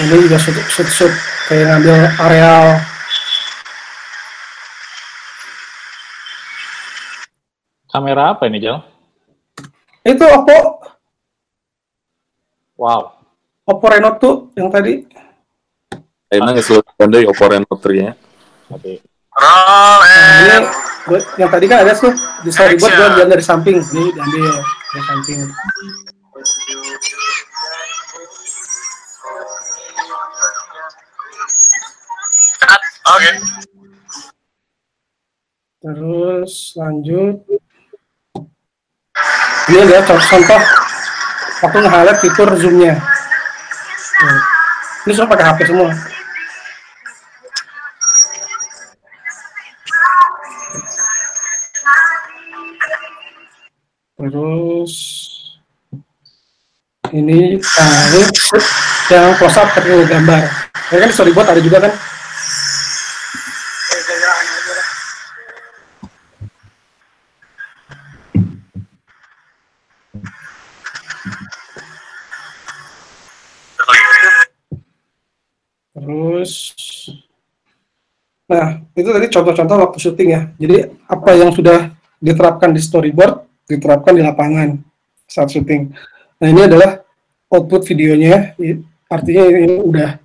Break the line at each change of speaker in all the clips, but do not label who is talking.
Ini juga shoot kayak ngambil areal.
Kamera apa ini, Jal?
Itu Oppo.
Wow.
Oppo Reno 2 yang tadi.
Emang seluruh pandai Oppo Reno 3 ya.
Oke.
Ini yang tadi kan ada tuh di storyboard gue lihat dari samping. Ini diambil dari samping.
Oke.
Terus lanjut. Ini adalah contoh waktu nge-highlight fitur zoom-nya. Ini semua pakai HP semua. Terus ini yang close up pakai gambar. Ini kan storyboard ada juga kan? Terus, nah itu tadi contoh-contoh waktu syuting ya. Jadi apa yang sudah diterapkan di storyboard diterapkan di lapangan saat syuting. Nah ini adalah output videonya. Artinya ini udah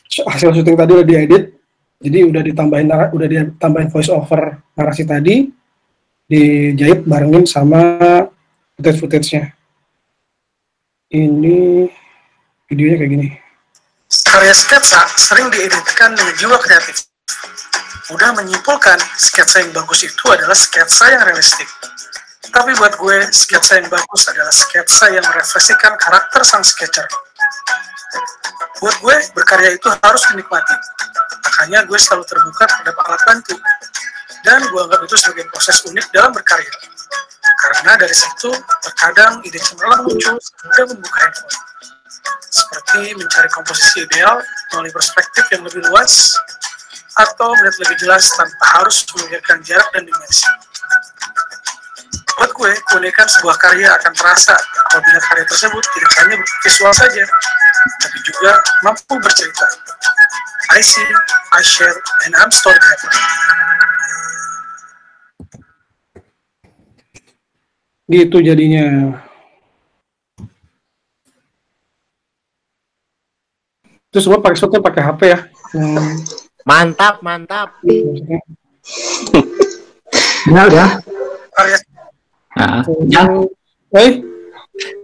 hasil syuting tadi udah diedit. Jadi udah ditambahin voice over narasi tadi, dijahit barengin sama footage-nya. Ini videonya kayak gini.
Karya sketsa sering dieditkan dengan jiwa kreatif. Mudah menyimpulkan sketsa yang bagus itu adalah sketsa yang realistik. Tapi buat gue, sketsa yang bagus adalah sketsa yang merefleksikan karakter sang sketcher. Buat gue, berkarya itu harus dinikmati. Makanya gue selalu terbuka terhadap alat bantu. Dan gue anggap itu sebagai proses unik dalam berkarya. Karena dari situ, terkadang ide cemerlang muncul sehingga membuka handphone. Seperti mencari komposisi ideal melalui perspektif yang lebih luas, atau melihat lebih jelas tanpa harus memikirkan jarak dan dimensi. Buat gue, keunikan sebuah karya akan terasa apabila karya tersebut tidak hanya visual saja, tapi juga mampu bercerita. I see, I share, and I'm storyteller.
Gitu jadinya. Itu semua pakai shotnya pakai HP ya.
Mantap.
Ya udah.
Karya
Nah, yang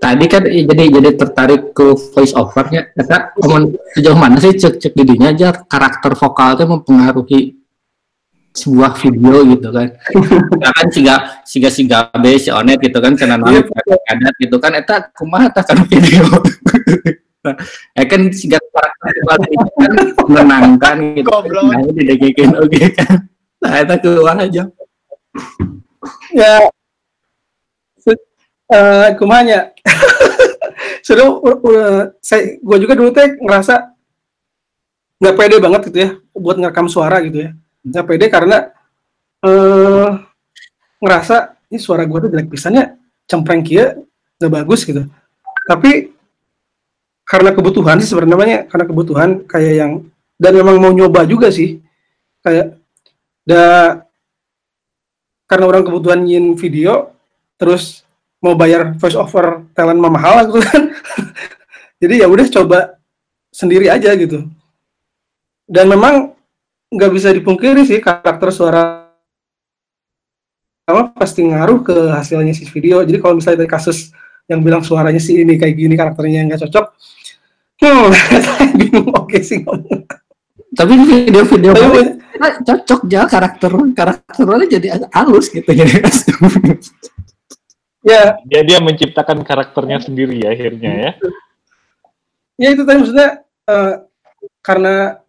tadi kan jadi tertarik ke voice overnya. Kata sejauh mana sih cek didinya aja karakter vokal itu mempengaruhi sebuah video gitu kan. Ya kan siga B si Onet gitu kan karena adat gitu kan eta kumaha tah kan video. Kan siga karakter vokal itu kan menenangkan gitu. Nah, didegekeun oge kan. Nah, eta keluar aja.
Ya kumanya sudah gue juga dulu teh ngerasa nggak pede banget gitu ya buat ngerekam suara gitu ya, nggak pede karena ngerasa ini suara gue tuh jelek pisannya, cempreng kia nggak bagus gitu. Tapi karena kebutuhan sih sebenarnya, karena kebutuhan kayak yang dan memang mau nyoba juga sih kayak karena orang kebutuhan nyin video terus mau bayar voice over talent mahal gitu kan. Jadi ya udah coba sendiri aja gitu. Dan memang nggak bisa dipungkiri sih karakter suara pasti ngaruh ke hasilnya si video. Jadi kalau misalnya dari kasus yang bilang suaranya sih ini kayak gini karakternya nggak cocok, bingung oke sih ngomong.
Tapi video cocok ya karakternya jadi halus gitu jadi.
Ya.
Dia menciptakan karakternya sendiri ya akhirnya ya.
Ya itu tadi maksudnya karena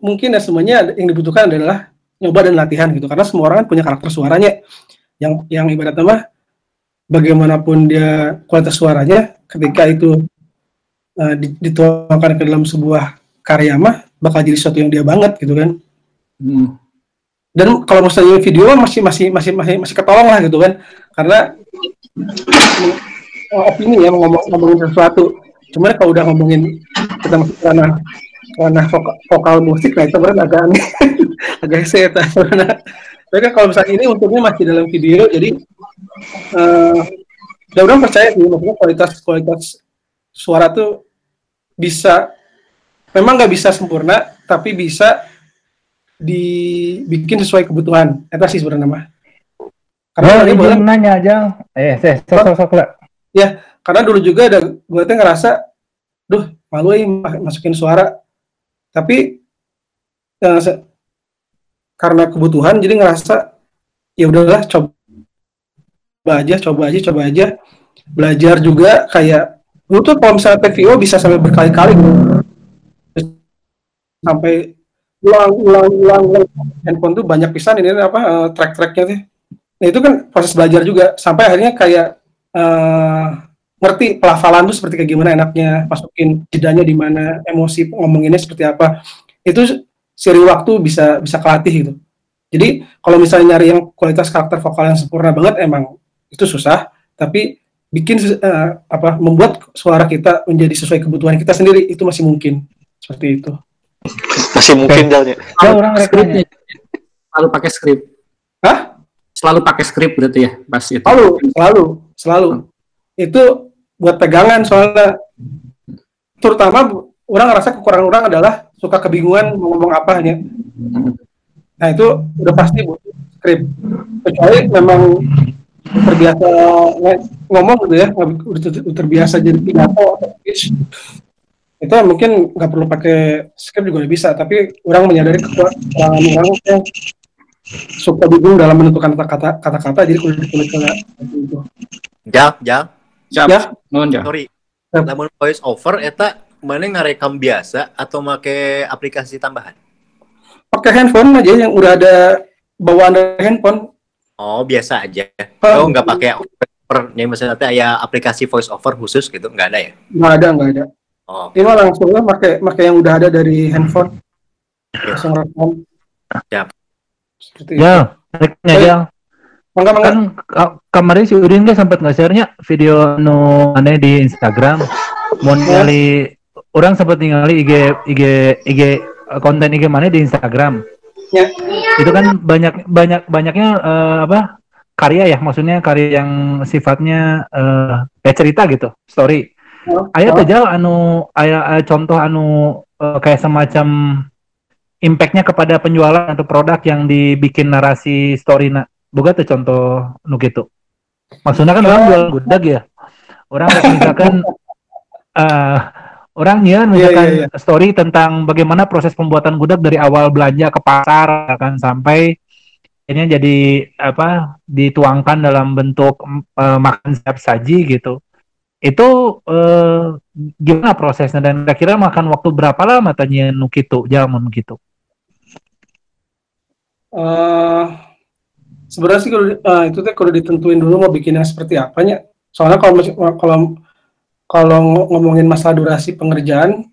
mungkin ya semuanya yang dibutuhkan adalah nyoba dan latihan gitu. Karena semua orang kan punya karakter suaranya yang ibaratnya mah bagaimanapun dia kualitas suaranya ketika itu dituangkan ke dalam sebuah karya mah bakal jadi sesuatu yang dia banget gitu kan. Dan kalau misalnya video masih ketolong lah gitu kan, karena opini ya ngomongin sesuatu. Cuman kalau udah ngomongin kita masuk karena vokal musik, nah itu berarti agak aneh, agak setan. Tapi kan kalau misalnya ini untungnya masih dalam video, jadi ya orang percaya sih, maksudnya kualitas suara tuh bisa, memang nggak bisa sempurna, tapi bisa dibikin sesuai kebutuhan. Itu sih sebenarnya mah. Karena
ini boleh nanya aja, sok lah.
Ya, karena dulu juga ada gue tuh ngerasa, malu masukin suara, tapi karena kebutuhan jadi ngerasa ya udahlah coba aja, belajar juga kayak dulu tuh kalau misalnya TVO bisa sampai berkali-kali gitu. Sampai ulang handphone tuh banyak pisan ini track-tracknya tuh. Nah itu kan proses belajar juga sampai akhirnya kayak ngerti pelafalan tuh seperti kayak gimana enaknya, masukin jedanya di mana, emosi ngomonginnya seperti apa. Itu seiring waktu bisa kelatih gitu. Jadi kalau misalnya nyari yang kualitas karakter vokal yang sempurna banget emang itu susah, tapi bikin membuat suara kita menjadi sesuai kebutuhan kita sendiri itu masih mungkin. Seperti itu.
Masih mungkin jalannya.
Orang skripnya selalu pakai skrip.
Hah?
Selalu pakai skrip berarti ya, pas itu. Selalu. Itu buat pegangan soalnya. Terutama orang ngerasa kekurangan orang adalah suka kebingungan mau ngomong apa hanya. Nah itu udah pasti butuh skrip. Kecuali memang terbiasa ngomong gitu ya, udah terbiasa jadi pidato atau speech. Itu mungkin nggak perlu pakai skrip juga udah bisa, tapi orang menyadari kekurangan orang yang suka bingung dalam menentukan kata-kata, jadi kudu dituliskan itu.
Jam.
Ya,
Sorry. Namun voice over eta mana ngarekam biasa atau make aplikasi tambahan?
Pakai handphone aja yang udah ada bawaan dari handphone.
Oh, biasa aja. Oh, nggak pakai over. Nih misalnya ada aplikasi voice over khusus gitu, nggak ada ya?
Nggak ada. Oh. Ini langsung pakai yang udah ada dari handphone. Langsung rekam.
Siap.
Seperti ya, aja.
Kan
kemarin si Udin kan sempat nge-share-nya video aneh di Instagram. Mau ningali orang sempat ningali IG konten IG mana di Instagram. Ya. Itu kan banyaknya karya ya, maksudnya karya yang sifatnya kayak cerita gitu, story. Aya teh aya contoh kayak semacam impact-nya kepada penjualan atau produk yang dibikin narasi story-na. Boga tuh contoh nu kitu. Maksudnya kan orang jual gudag ya. Orang misalkan orang misalkan story tentang bagaimana proses pembuatan gudag dari awal belanja ke pasar akan sampai ini jadi dituangkan dalam bentuk makan siap saji gitu. Itu gimana prosesnya dan kira-kira makan waktu berapa lama tanya nu kitu, jaman gitu.
Sebenarnya sih itu kalau ditentuin dulu mau bikinnya seperti apanya. Soalnya kalau ngomongin masalah durasi pengerjaan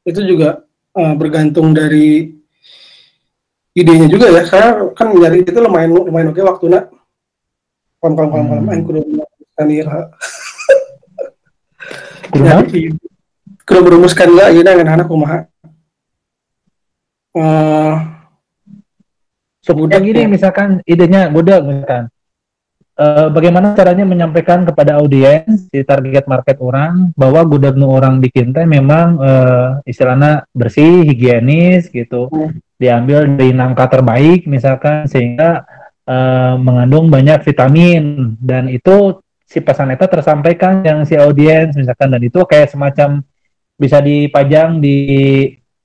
itu juga bergantung dari idenya juga ya. Karena kan nyari itu lumayan oke waktunya. Kolam main kudu kudu berumuskan lah ieu anak-anak kumaha.
Budak gini misalkan idenya budak misalkan bagaimana caranya menyampaikan kepada audiens di target market orang bahwa gudag nu orang bikin teh memang istilahnya bersih, higienis gitu, diambil dari nangka terbaik misalkan sehingga mengandung banyak vitamin dan itu si pesan eta tersampaikan yang si audiens misalkan, dan itu kayak semacam bisa dipajang di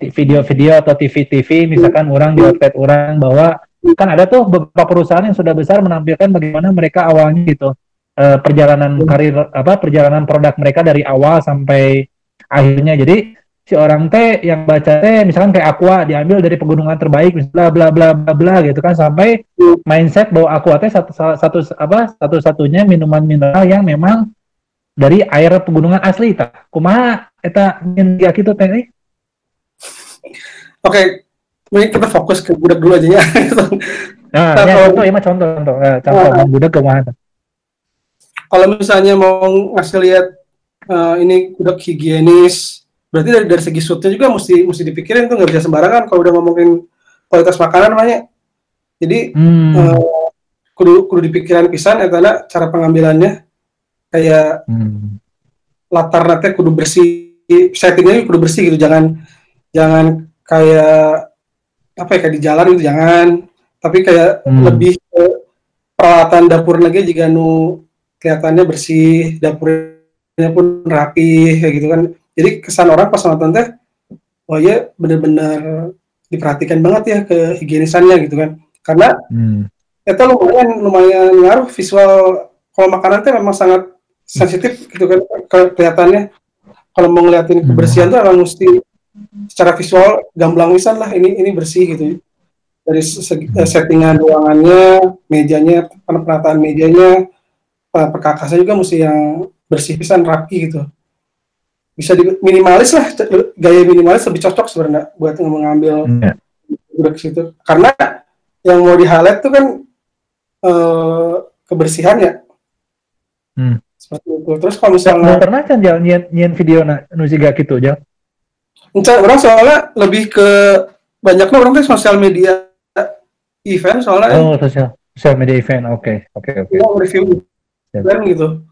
video-video atau TV-TV misalkan orang di website orang bahwa kan ada tuh beberapa perusahaan yang sudah besar menampilkan bagaimana mereka awalnya gitu perjalanan karir perjalanan produk mereka dari awal sampai akhirnya. Jadi si orang teh yang baca teh misalkan kayak Aqua diambil dari pegunungan terbaik misalnya bla bla bla bla gitu kan, sampai mindset bahwa Aqua teh satu-satunya minuman mineral yang memang dari air pegunungan asli tah. Kumaha eta nyen kitu teh?
Oke. Ini kita fokus ke budak dulu aja ya.
Contoh budak ke mana?
Kalau misalnya mau ngasih lihat ini udah higienis. Berarti dari segi shootnya juga mesti dipikirin tuh, nggak bisa sembarangan kalau udah ngomongin kualitas makanan namanya. Jadi kudu dipikiran pisan etana cara pengambilannya, kayak latar nanti kudu bersih, settingnya kudu bersih gitu, jangan kayak apa ya, kayak di jalan gitu, jangan, tapi kayak lebih ke peralatan dapur lagi jika kelihatannya bersih, dapurnya pun rapi kayak gitu kan. Jadi kesan orang pas nonton teh, oh ya bener-bener diperhatikan banget ya ke higienisannya gitu kan. Karena itu lumayan ngaruh visual. Kalau makanan teh memang sangat sensitif gitu kan kelihatannya. Kalau mau ngeliatin kebersihan tuh emang mesti secara visual gamblang wisan lah, ini bersih gitu. Dari settingan ruangannya, mejanya, penataan mejanya, perkakasan juga mesti yang bersih pisan, rapi gitu. Bisa minimalis lah, gaya minimalis lebih cocok sebenarnya buat mengambil ke situ. Karena yang mau di highlight tuh kan kebersihan ya. Seperti itu. Terus kalau misalnya
pernah kan nyian video nusiga gitu aja.
Orang soalnya lebih ke banyaknya orang tuh sosial media event soalnya.
Oh, sosial media event. Oke.
Mau review event gitu.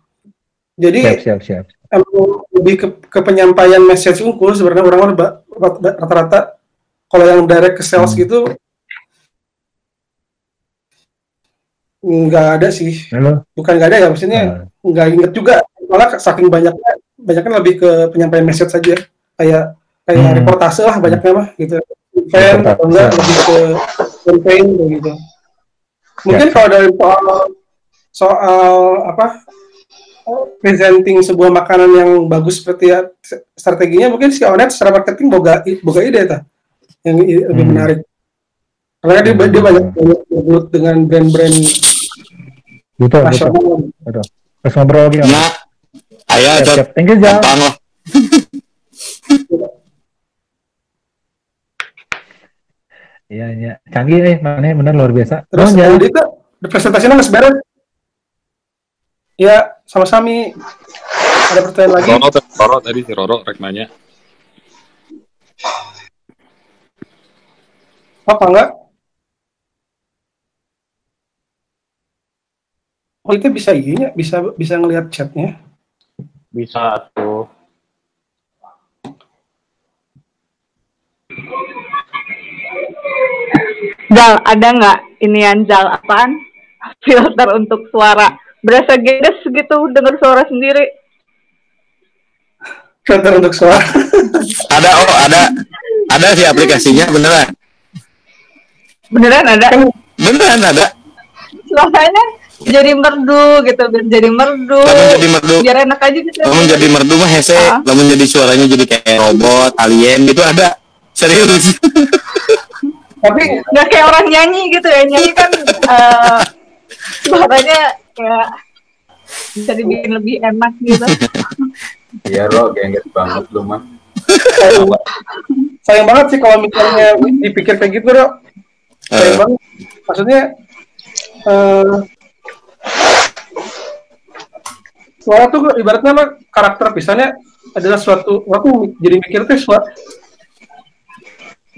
Jadi
siap.
Emang lebih ke penyampaian message unggul sebenarnya. Orang rata-rata kalau yang direct ke sales gitu nggak ada sih. Bukan nggak ada ya, maksudnya nggak inget juga, malah saking banyaknya lebih ke penyampaian message saja, kayak reportase lah banyaknya mah gitu, event atau enggak lebih ke campaign gitu. Mungkin kalau dari soal apa presenting sebuah makanan yang bagus seperti ya, strateginya mungkin si Onet secara marketing boga ide ta yang lebih menarik, karena dia banyak bergelut dengan brand-brand nasional.
Betul. Terus ngobrol lagi.
Nah, ayah ada gampang lah.
Iya, canggih mana benar luar biasa.
Terus jadi itu presentasinya nggak beres. Ya, sama-sama. Ada pertanyaan lagi?
Roro tadi si Roro rek nanya.
Apa enggak? Oh, itu bisa iya, bisa ngelihat chatnya.
Bisa tuh.
Zal, ada nggak inian Zal apaan? Filter untuk suara. Berasa gedes gitu dengar suara sendiri.
Filter untuk suara.
Ada sih aplikasinya beneran.
Beneran ada?
Beneran ada.
Suaranya jadi merdu gitu, jadi merdu. Biar enak aja gitu.
Lamun jadi merdu mah hese, lamun jadi suaranya jadi kayak robot, alien gitu ada. Serius.
Tapi nggak kayak orang nyanyi gitu ya, nyanyi kan suaranya kayak bisa dibikin lebih enak gitu.
Iya Ro, gengget banget lu mah.
Sayang banget sih kalau misalnya dipikir kayak gitu Ro. Sayang banget. Maksudnya suara tuh ibaratnya mah karakter pisannya adalah suatu, aku jadi mikir tuh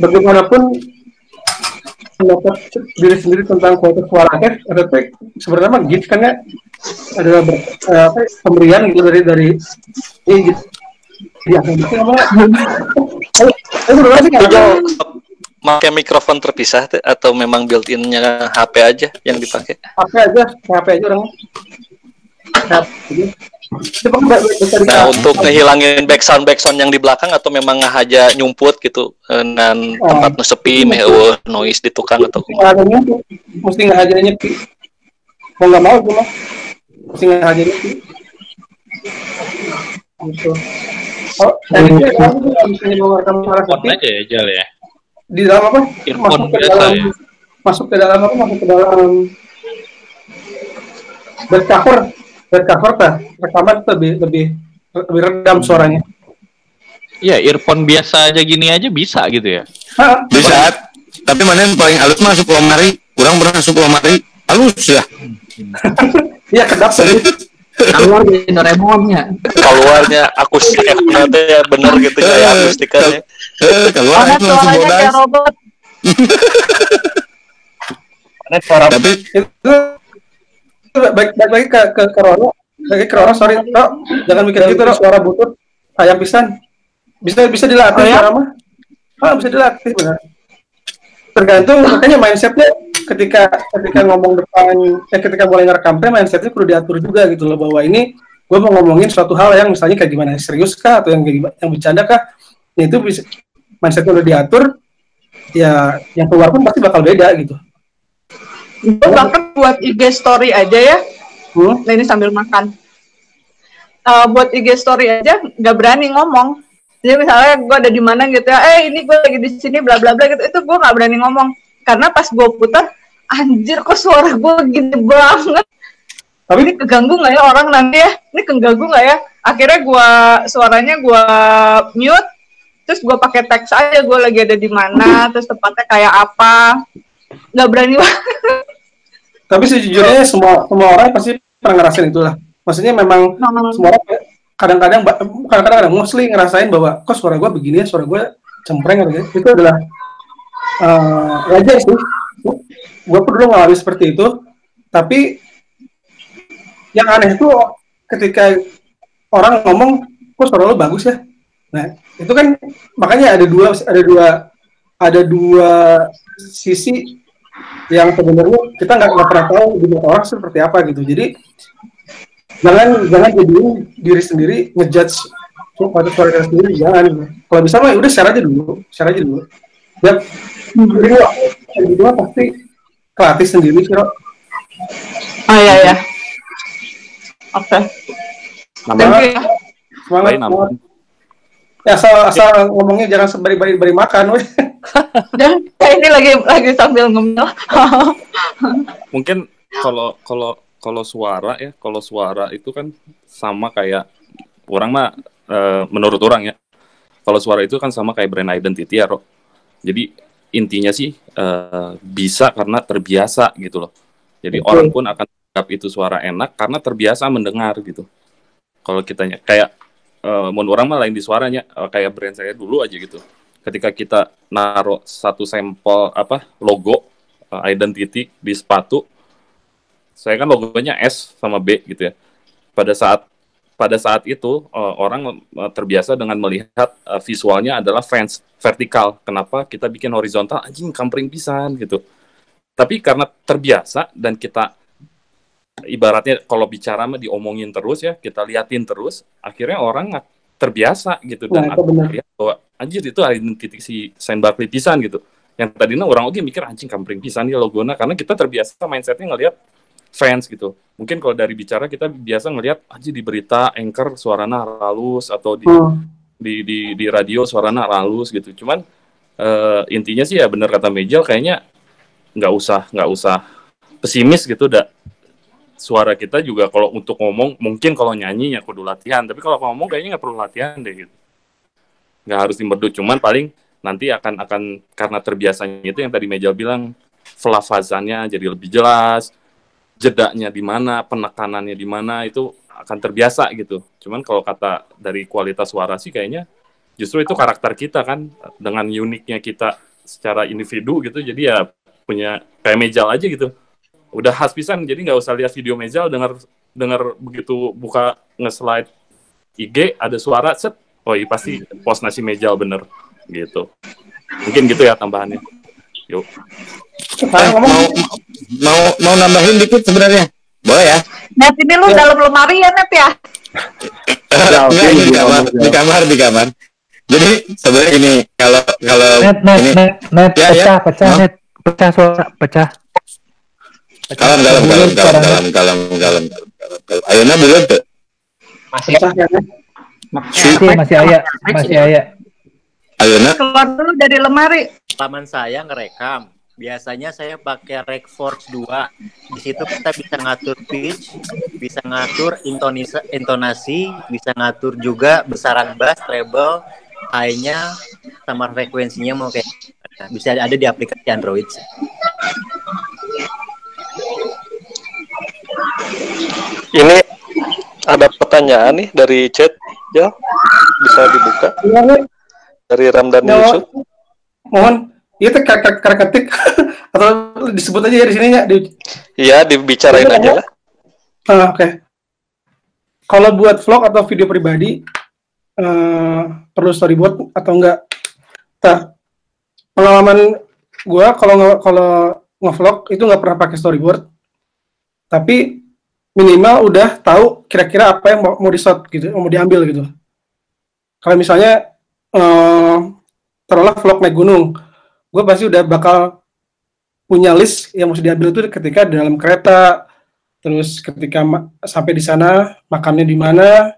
bagaimanapun pendapat diri sendiri tentang kualitas suara RT sebenarnya mah gift kan ya, adalah pemberian gitu dari ini gitu. Ya gitu apa?
Pakai mikrofon terpisah atau memang built-in-nya HP aja yang dipakai?
HP aja orangnya.
Nah, untuk ngehilangin backsound yang di belakang atau memang ngahaja nyumput gitu dengan tempat sepi, noise di tukang atau
mesti ngahaja nyepi. Mau nggak mau cuma mesti ngahaja nyepi. Gitu. Oh, tadi kalau misalnya mau rekam suara sepi
aja ya Jal ya.
Di dalam apa?
Earphone biasa ya.
Masuk ke dalam backcover rekaman lebih redam suaranya.
Iya, earphone biasa aja gini aja bisa gitu ya.
Bisa. Tapi mana yang paling halus masuk lemari, kurang pernah masuk lemari halus ya.
Iya kedap tadi.
Keluar dari Doraemonnya.
Keluarnya akustik nanti ya bener gitu ya akustikannya.
Keluar itu langsung
suaranya
bodas.
kayak robot.
Tapi
baik lagi ke Rono. Lagi ke Rono, sorry, Ro, jangan mikir gitu, Ro. Suara butut kayak pisan. Bisa dilatih suara mah. Bisa dilatih benar. Tergantung, makanya mindsetnya ketika ngomong depan, ketika mulai ngerekam mindsetnya perlu diatur juga gitu loh, bahwa ini gue mau ngomongin suatu hal yang misalnya kayak gimana, serius kah atau yang bercanda kah, ya itu bisa mindsetnya udah diatur, ya yang keluar pun pasti bakal beda gitu.
Gue bahkan buat IG story aja ya, nah ini sambil makan, buat IG story aja nggak berani ngomong. Jadi misalnya gue ada di mana gitu ya, ini gue lagi di sini bla bla bla gitu, itu gue nggak berani ngomong karena pas gue putar, anjir kok suara gue gini banget. Tapi ini keganggu nggak ya orang nanti ya? Ini keganggu nggak ya? Akhirnya suaranya gue mute, terus gue pakai teks aja gue lagi ada di mana, terus tempatnya kayak apa. Nggak berani banget.
Tapi sejujurnya semua orang pasti pernah ngerasain itulah. Maksudnya memang semua orang kadang-kadang mostly ngerasain bahwa kok suara gue begini ya, suara gue cempreng gitu. Itu adalah wajar sih. Gue perlu ngalamin seperti itu. Tapi yang aneh itu ketika orang ngomong kok suara lo bagus ya. Nah itu kan makanya ada dua sisi yang sebenarnya kita nggak pernah tahu di mata orang seperti apa gitu. Jadi jangan jadiin diri sendiri ngejudge pada suara kita sendiri, jangan. Kalau bisa mah udah share aja dulu. Ya jadi pasti kreatif sendiri sih, Ro.
Oh iya. Oke.
Semangat. Ya asal ngomongnya jangan sembari makan, weh.
Dan ini lagi sambil ngemil.
Mungkin kalau suara itu kan sama kayak orang mah menurut orang ya. Kalau suara itu kan sama kayak brand identity ya, Ro. Jadi intinya sih bisa karena terbiasa gitu loh. Jadi orang pun akan anggap itu suara enak karena terbiasa mendengar gitu. Kalau kitanya kayak menurut orang mah lain di suaranya, kayak brand saya dulu aja gitu. Ketika kita naruh satu sampel logo identity di sepatu, saya kan logonya S sama B gitu ya. Pada saat itu orang terbiasa dengan melihat visualnya adalah fans vertikal. Kenapa kita bikin horizontal? Anjing kampring pisan gitu. Tapi karena terbiasa dan kita ibaratnya kalau bicara mah diomongin terus ya, kita liatin terus, akhirnya orang terbiasa gitu dan lihat bahwa anjir itu identity si Shane Buckley pisan gitu. Yang tadinya orang oke mikir anjing kampring pisan ya logona karena kita terbiasa mindsetnya ngelihat fans gitu. Mungkin kalau dari bicara kita biasa ngelihat aja di berita anchor suaranya halus atau di radio suaranya halus gitu. Cuman intinya sih ya benar kata Mejel kayaknya nggak usah pesimis gitu dah. Suara kita juga kalau untuk ngomong mungkin kalau nyanyi ya kudu latihan, tapi kalau ngomong kayaknya nggak perlu latihan deh gitu. Nggak harus dimerdu, cuman paling nanti akan karena terbiasanya itu yang tadi Mejel bilang lafazannya jadi lebih jelas. Jedanya di mana, penekanannya di mana itu akan terbiasa gitu. Cuman kalau kata dari kualitas suara sih kayaknya justru itu karakter kita kan dengan uniknya kita secara individu gitu. Jadi ya punya kayak Mejel aja gitu. Udah khas pisan jadi nggak usah lihat video Mejel, dengar begitu buka nge-slide IG ada suara set, oh iya pasti post nasi Mejel bener gitu. Mungkin gitu ya tambahannya. Yuk.
Mau nambahin dikit sebenarnya, boleh ya?
Net ini lu dalam lemari ya Net ya?
Di kamar. Jadi sebenarnya ini kalau
Net pecah suara pecah.
Kalem. Ayeuna bulan tuh.
Masih aya.
Ayeuna
keluar dulu dari lemari.
Paman saya ngerekam. Biasanya saya pakai Recforce 2. Di situ kita bisa ngatur pitch, bisa ngatur intonasi, bisa ngatur juga besaran bass, treble, high-nya, sama frekuensinya mau kayak bisa ada di aplikasi Android.
Ini pertanyaan nih dari chat, ya bisa dibuka. Dari Ramdan Yusuf.
Mohon, itu ketik atau disebut aja ya di sini ya?
Iya, dibicarain aja lah.
Oke. Kalau buat vlog atau video pribadi, perlu storyboard atau enggak? Nah, pengalaman gue kalau nge-vlog itu nggak pernah pakai storyboard, tapi minimal udah tahu kira-kira apa yang mau di-shot gitu, mau diambil gitu. Kalau misalnya taruhlah vlog naik gunung, gue pasti udah bakal punya list yang mesti diambil itu ketika di dalam kereta, terus ketika sampai di sana makannya di mana,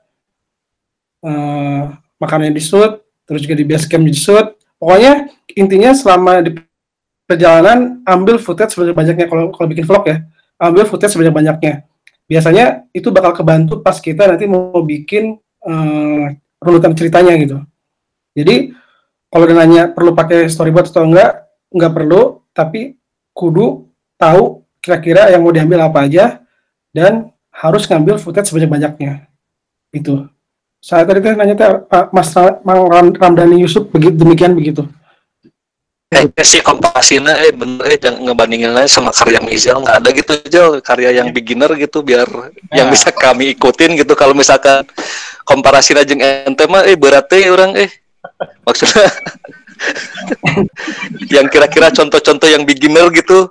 makannya di shoot, terus juga di base camp di shoot. Pokoknya intinya selama di perjalanan ambil footage sebanyak-banyaknya. Kalau bikin vlog ya, ambil footage sebanyak-banyaknya. Biasanya itu bakal kebantu pas kita nanti mau bikin runutan ceritanya gitu. Jadi kalau nanya perlu pakai storyboard atau enggak perlu, tapi kudu tahu kira-kira yang mau diambil apa aja dan harus ngambil footage sebanyak-banyaknya. Itu. Saya tadi nanya Pak Mas Ramdhani Yusuf demikian begitu.
Si komparasinya bener jangan ngebandingin aja sama karya Mizal, nggak ada gitu Jal, karya yang beginner gitu biar yang bisa kami ikutin gitu. Kalau misalkan komparasinya jeung ente mah beratnya orang maksudnya yang kira-kira contoh-contoh yang beginner gitu.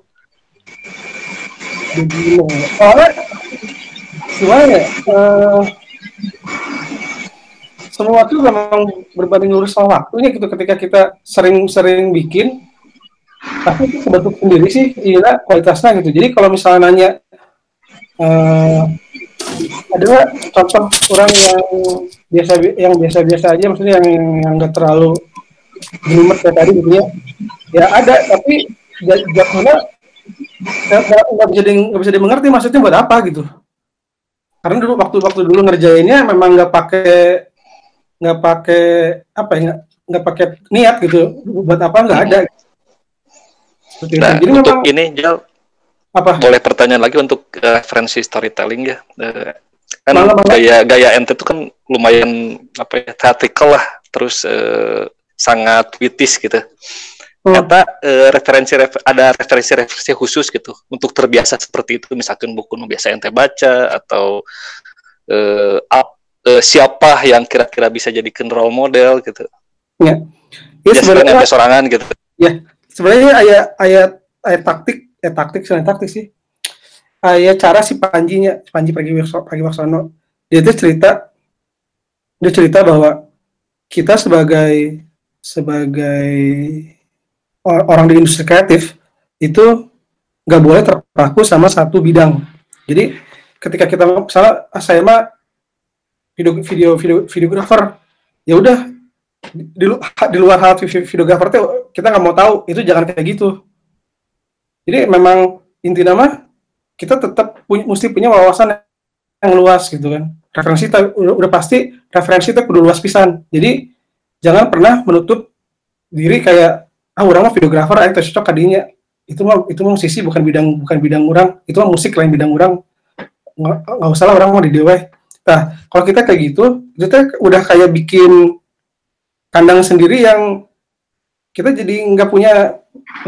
Soalnya semua itu memang berbanding lurus sama waktunya gitu. Ketika kita sering bikin, tapi itu kebentuk sendiri sih, iya kualitasnya gitu. Jadi kalau misalnya nanya, ada contoh orang yang biasa-biasa aja, maksudnya yang nggak terlalu jelimet kayak tadi gitu ya ada, tapi jatuhnya nggak bisa dimengerti maksudnya buat apa gitu. Karena dulu waktu dulu ngerjainnya memang nggak pakai niat gitu, buat apa nggak ada.
Nah, jadi untuk memang, ini Jal, boleh pertanyaan lagi untuk referensi storytelling ya. Kan gaya ente itu kan lumayan theatrical lah, terus sangat witis gitu. Kata ada referensi khusus gitu untuk terbiasa seperti itu, misalkan buku biasa ente baca atau siapa yang kira-kira bisa jadikan role model gitu.
Ya sebenarnya
sorangan gitu.
Ya, sebenarnya ayat taktik sih. Ayat cara si Panji Pragiwaksono. Dia cerita bahwa kita sebagai orang di industri kreatif itu nggak boleh terpaku sama satu bidang. Jadi ketika kita misalnya saya mah videografer, ya udah di luar hal videografer itu kita nggak mau tahu, itu jangan kayak gitu. Jadi memang inti nama kita tetap mesti punya wawasan yang luas gitu kan. Referensi udah pasti referensi itu kudu luas pisan. Jadi jangan pernah menutup diri kayak orang mah videografer aja cocok kadinya. Itu mah musisi bukan bidang orang, itu mah musik lain bidang orang. Nggak usah lah orang mau di dewe. Nah, kalau kita kayak gitu, itu udah kayak bikin kandang sendiri yang kita jadi nggak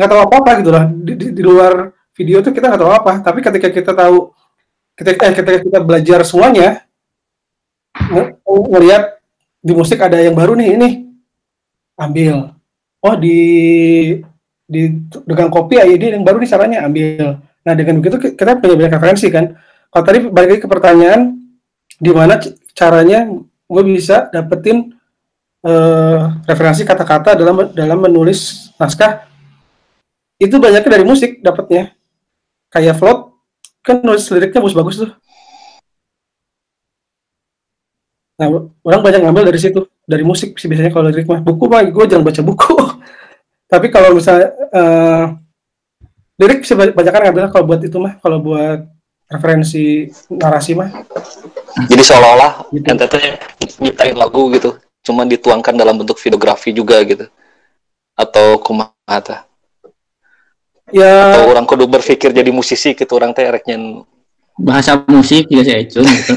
tahu apa-apa gitu lah. Di luar video tuh kita nggak tahu apa. Tapi ketika kita tahu, ketika kita belajar semuanya, ngelihat di musik ada yang baru nih, ini ambil. Oh di dagang kopi ini yang baru nih caranya ambil. Nah dengan begitu kita punya banyak referensi kan. Kalau tadi balik lagi ke pertanyaan, gimana caranya gue bisa dapetin referensi kata-kata dalam menulis naskah? Itu banyaknya dari musik dapatnya. Kayak vlog kan nulis liriknya bagus-bagus tuh. Nah orang banyak ngambil dari situ, dari musik sih biasanya. Kalau lirik mah buku mah gue jarang baca buku. Tapi kalau misalnya lirik bisa banyak ngambil kalau buat itu mah, kalau buat referensi narasi mah.
Jadi seolah-olah gitu. Ente tuh nyiptain lagu gitu, cuma dituangkan dalam bentuk videografi juga gitu. Atau kumaha? Ya. Atau orang kudu berpikir jadi musisi gitu, orang teh ereknya
bahasa musik ya saya itu. Gitu.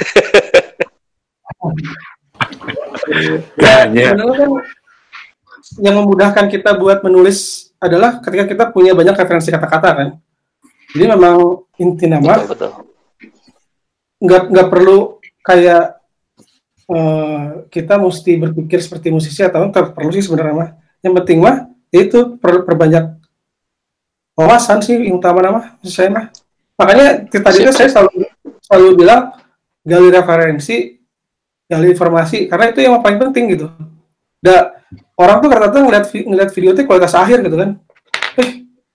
Sebenarnya kan yang memudahkan kita buat menulis adalah ketika kita punya banyak referensi kata-kata kan. Jadi memang inti nama nggak perlu kayak kita mesti berpikir seperti musisi atau perlu sih sebenarnya mah. Yang penting mah itu perbanyak wawasan sih yang utama nama saya mah. Makanya tadi itu saya selalu bilang gali referensi, gali informasi karena itu yang paling penting gitu. Orang tuh rata-rata ngeliat video itu kualitas akhir gitu kan.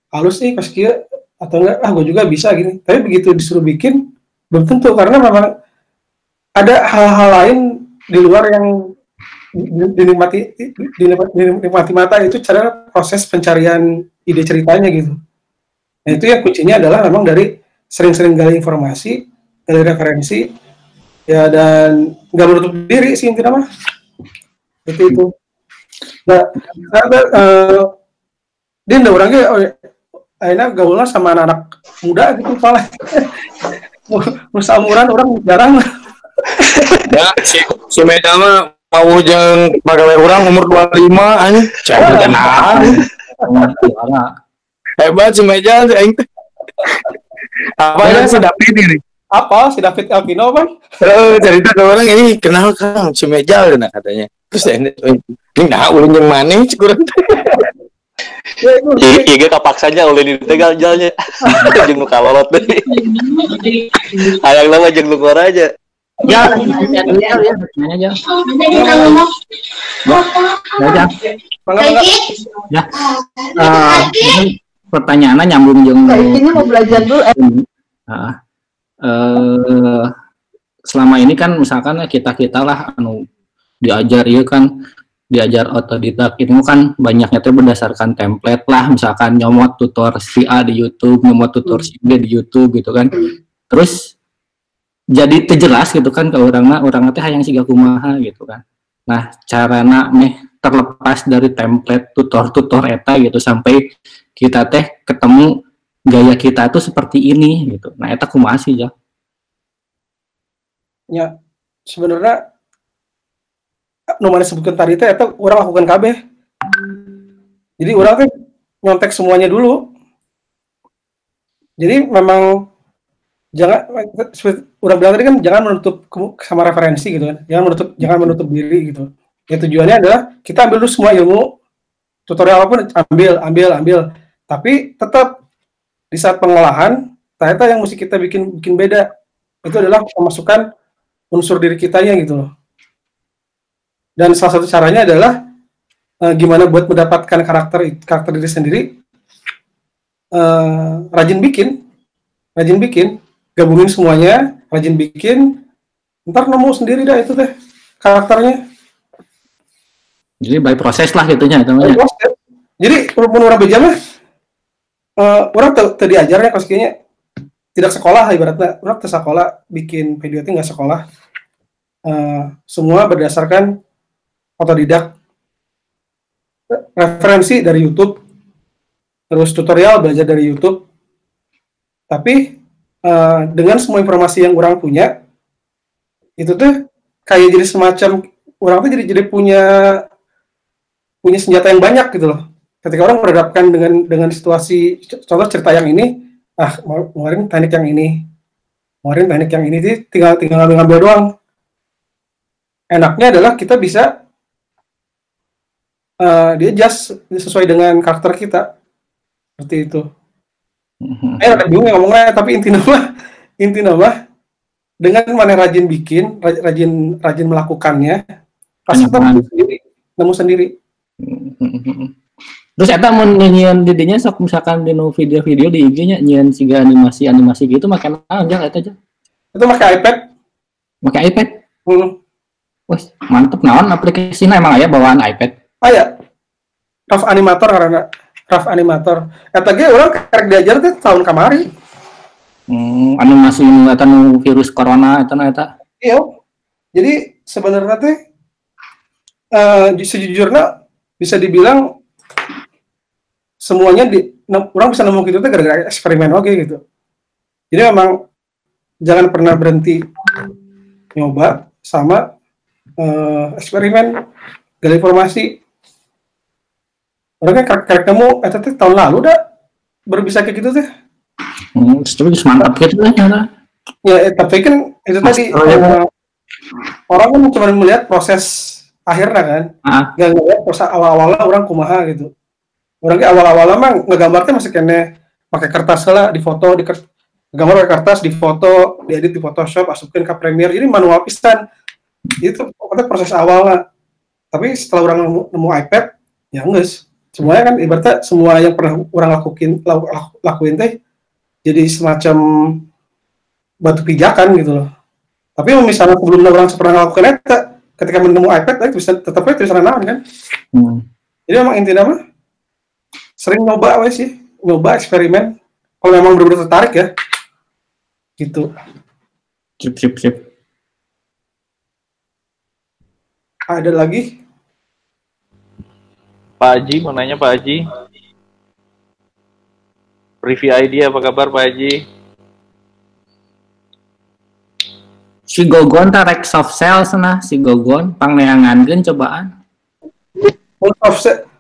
Halus nih pas kia atau enggak gue juga bisa gini. Tapi begitu disuruh bikin belum tentu karena memang ada hal-hal lain di luar yang dinikmati mata itu cara proses pencarian ide ceritanya gitu. Nah itu yang kuncinya adalah memang dari sering-sering gali informasi, gali referensi, ya dan nggak menutup diri sih intinya mah. Seperti itu. Nah, dia udah orangnya akhirnya gaulnya sama anak-anak muda gitu malah. Musamuran orang jarang.
Ya, si Meda mah mau jeung pagawe orang umur 25 anjing. Jangan kenal. Hebat si Meja aing teh. Apanya si David ini?
Apa si David Elvino kan?
Cerita ke orang ini kenal Kang si Meja katanya. Terus ini nah ulun jeung maneh cukuran.
Iya kapaksanya oleh ditegal jalnya. Jeung nu kalolot deui. Hayang lama jeung lu keluar aja.
Ya. Pertanyaannya nyambung jeung
ini mau belajar dulu.
Selama ini kan misalkan kita lah anu diajar ya kan diajar otodidak itu kan banyaknya tuh berdasarkan template lah misalkan nyomot tutor si A di YouTube, nyomot tutor si B di YouTube gitu kan. Terus jadi terjelas gitu kan ke orang teh hayang siga kumaha gitu kan. Nah, carana terlepas dari template tutor eta gitu sampai kita teh ketemu gaya kita tuh seperti ini gitu. Nah, eta kumaha sih ya?
Ya, sebenarnya nu mana sebutkeun tadi teh eta urang lakukan kabeh. Jadi urang teh nyontek semuanya dulu. Jadi memang jangan udah bilang tadi kan jangan menutup sama referensi gitu kan, jangan menutup diri gitu. Ya tujuannya adalah kita ambil dulu semua ilmu tutorial apapun ambil, tapi tetap di saat pengolahan ternyata yang mesti kita bikin beda itu adalah memasukkan unsur diri kitanya gitu loh. Dan salah satu caranya adalah gimana buat mendapatkan karakter diri sendiri, rajin bikin. Gabungin semuanya, rajin bikin, ntar nemu sendiri dah itu teh karakternya.
Jadi by proses lah gitunya namanya.
Jadi menurut beja mah orang diajarnya kayaknya tidak sekolah ibaratnya orang ke sekolah bikin video itu nggak sekolah. Semua berdasarkan otodidak, referensi dari YouTube, terus tutorial belajar dari YouTube, tapi dengan semua informasi yang orang punya itu tuh kayak jadi semacam orang tuh jadi punya senjata yang banyak gitu loh. Ketika orang berhadapkan dengan situasi, contoh cerita yang ini, kemarin teknik yang ini sih tinggal ngambil doang. Enaknya adalah kita bisa di-adjust sesuai dengan karakter kita seperti itu. Ada bingung yang ngomongnya, tapi inti nama dengan mana rajin bikin, rajin melakukannya, pasti nemu sendiri.
Terus eta mun nyian didinya sok misalkan di video-video di IG-nya nyian siga animasi gitu make naon aja eta aja.
Itu pakai iPad.
Pakai iPad. Wah, mantep naon aplikasinya emang aya bawaan iPad.
Aya. Rough Animator karena Rough Animator. Eta ge urang karek diajar teh tahun kamari.
Animasi nu eta nu virus corona eta.
Iya. Jadi sebenarnya teh sejujurnya bisa dibilang semuanya orang bisa nemu gitu teh gara-gara eksperimen oke gitu. Jadi memang jangan pernah berhenti nyoba sama eksperimen, gali informasi. Orang kan kamu itu tahun lalu dah baru bisa kayak gitu teh.
Terus mantap gitu lah ya.
Ya, tapi kan itu tadi orang kan cuma melihat proses akhirnya kan, nggak ngeliat proses awal-awalnya orang kumaha gitu. Orang ke awal-awalnya mah ngegambarnya masih kene pakai kertas lah, di foto, gambar pakai kertas, di foto, diedit di Photoshop, masukin ke Premiere, jadi manual pisan. Itu pokoknya proses awalnya. Tapi setelah orang nemu iPad, ya enggak. Semuanya kan ibaratnya semua yang pernah orang lakuin teh jadi semacam batu pijakan gitu loh. Tapi misalnya sebelumnya orang pernah ngelakuin itu, ketika menemu iPad, itu bisa tetapnya tulisan naon kan. Jadi memang intinya mah sering nyoba sih, nyoba eksperimen. Kalau memang benar-benar tertarik ya, gitu.
Sip.
Ada lagi?
Pak Haji, mau nanya Pak Haji. Review ID apa kabar Pak Haji?
Si Gogon tarek soft sell sana, si Gogon pangneangankeun cobaan.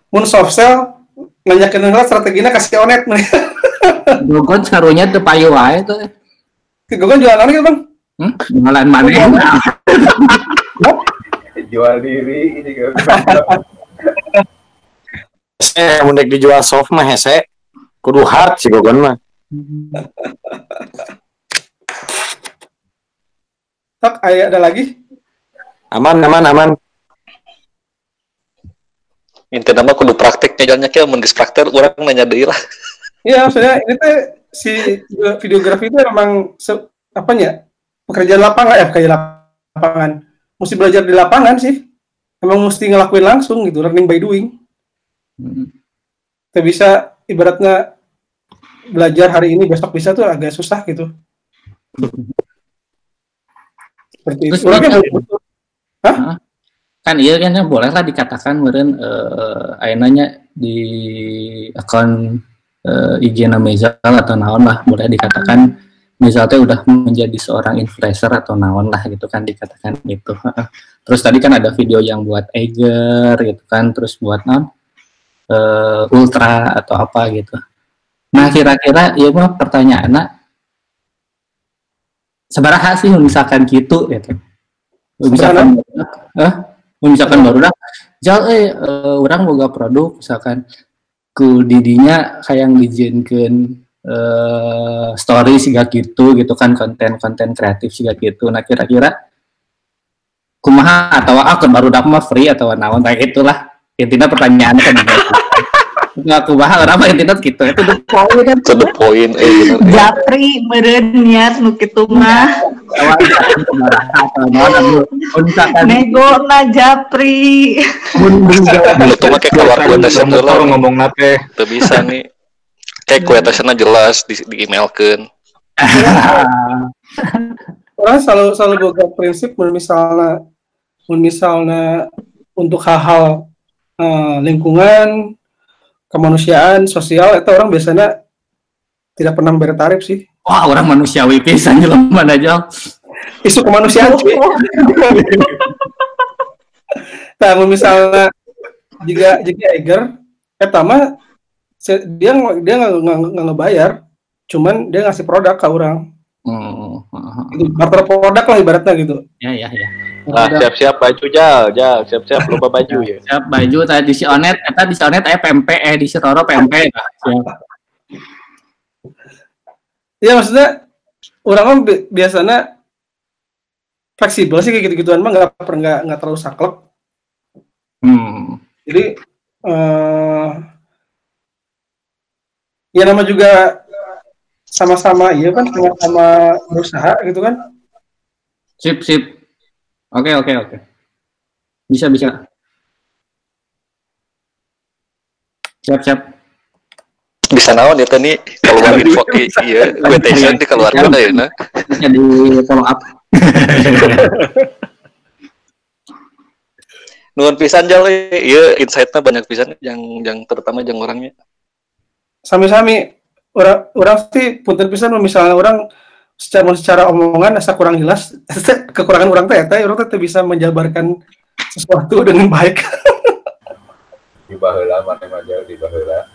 Mun soft sell nanyakeun heula strategina kasih onet.
Gogon karunya teu payu wae teh.
Si Gogon jualan gitu, Bang?
Jualan mana?
Jual diri ini kan. Mun dek dijual soft mah hese kudu hard si Gogon mah.
Tak, ada lagi?
Aman.
Intinya mah kudu prakteknya jalannya kayak mun geus praktek urang nanya deui lah.
Iya, maksudnya ini teh si videografi itu memang pekerjaan lapangan, mesti belajar di lapangan sih. Emang mesti ngelakuin langsung gitu, learning by doing. Kita bisa ibaratnya belajar hari ini besok bisa tuh agak susah gitu. Seperti itu.
Kan iya kan boleh lah dikatakan meureun ayeuna di akun IG Mezal atau naon lah, boleh dikatakan misalnya udah menjadi seorang influencer atau naon lah gitu kan, dikatakan gitu. Terus tadi kan ada video yang buat Eiger gitu kan, terus buat naon Ultra atau apa gitu. Nah kira-kira ya mah pertanyaannya sabaraha sih misalkan gitu misalkan baru dah jal orang boga produk misalkan ku didinya kayak dijieunkeun story siga gitu kan, konten kreatif siga gitu. Nah kira-kira kumaha atau baru dak mah free atau naon kayak gitulah. Intinya pertanyaan kan nggak kumaha apa intinya gitu. Itu
the point
Japri meureun niat nu kitu mah. Nego na Japri.
Itu mah kayak keluar quotation dulu ngomong nate. Tuh bisa nih. Kayak quotation jelas di emailkeun.
Orang selalu boga prinsip misalnya untuk hal-hal lingkungan, kemanusiaan, sosial, itu orang biasanya tidak pernah memberi tarif sih.
Wah, orang manusiawi pisan jelema aja.
Isu kemanusiaan sih. Nah, misalnya jika Eiger, pertama dia nggak ngebayar, cuman dia ngasih produk ke orang. Itu barter produk lah ibaratnya gitu.
Ya.
Lah siap-siap baju jal, siap-siap lupa baju ya.
Siap baju tadi di Onet, PMP di Roro PMP.
Iya maksudnya orang biasanya fleksibel sih kayak gitu-gituan mah nggak terlalu saklek. Jadi ya nama juga sama-sama iya kan, sama berusaha gitu kan.
Sip. Oke. Bisa. Siap.
Bisa naon ya tadi keluar info iya quotation dikeluarkan ya nah.
Bisa di follow up.
Nuhun pisan jal ieu insight-na banyak pisan yang terutama jeung orangnya.
Sami-sami orang sih punten pisan misalnya orang secara omongan asa kurang jelas, kekurangan orang teh bisa menjabarkan sesuatu dengan baik.
Di baheula mana mah di baheula.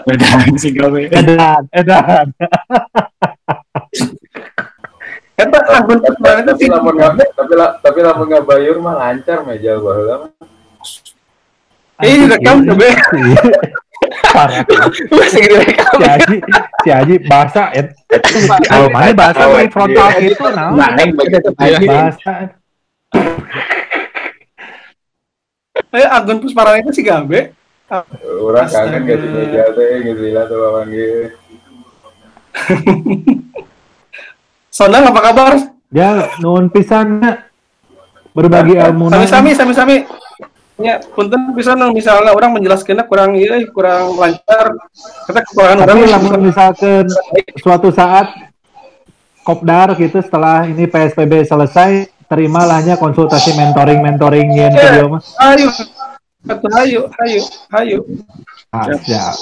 Edan sih gawe.
Edan.
Tapi lamun ngabayur mah lancar meja baheula mah.
Direkam coba.
Parah. Si Haji bahasa kalau mana bahasa frontal itu bahasa.
Agun Pusparana itu si Gabe.
Orang kangen gak di meja teh gitu lah tuh panggil.
Sonang apa kabar?
Ya nuhun pisannya berbagi ilmu.
Sami. Ya, punten pisan misalnya orang menjelaskannya kurang lancar. Kita kekurangan orang.
Lamun misalkan suatu saat kopdar gitu setelah ini PSBB selesai, terimalahnya konsultasi mentoring yang kedua mah.
Ayo.
Siap.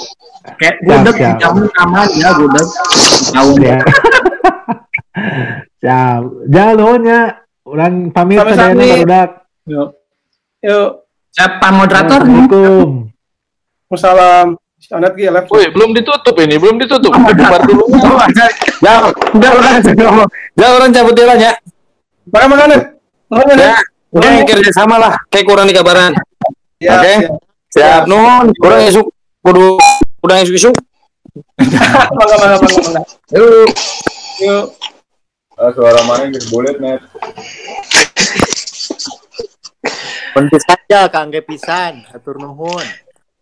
Kayak gudeg jamu aman ya gudeg. Tahu ya.
Siap. Jalurnya orang pamit sadayana barudak.
Yuk.
Siapa moderator?
Assalamualaikum.
Wassalam. Anak ge live.
Woi, belum ditutup. Bubar dulu.
Jangan orang cabut dia ya.
Bagaimana?
Ya, udah kerja sama lah. Kayak kurang dikabaran. Oke. Siap. Nuhun. Kurang esuk. Kurang esuk.
Bangga. Yuk.
Suara mana geus bulet net.
Penting saja kangge pisan, atur nuhun.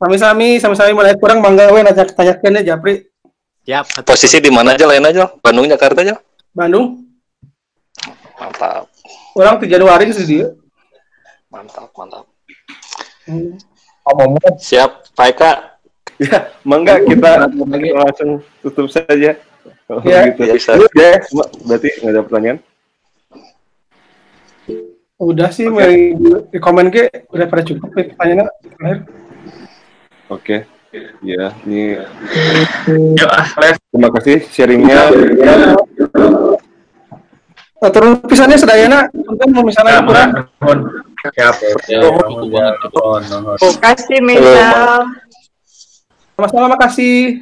Sami-sami mulai kurang mangga we tanyakeun ya Japri.
Siap.
Posisi di mana aja lain aja? Bandung, Jakarta aja?
Bandung.
Mantap.
Orang 3 Januari sih dia.
Mantap.
Siap, Pak Eka. Ya, mangga kita langsung tutup saja.
Ya,
gitu. Bisa. Ya, berarti nggak ada pertanyaan?
Udah sih, di komen ke udah pada cukup pertanyaannya terakhir.
Oke. Ya, ini. Terima kasih sharingnya.
Terus pisannya sedayana, mungkin mau misalnya kurang.
Terima kasih, Misal.
Sama-sama, makasih.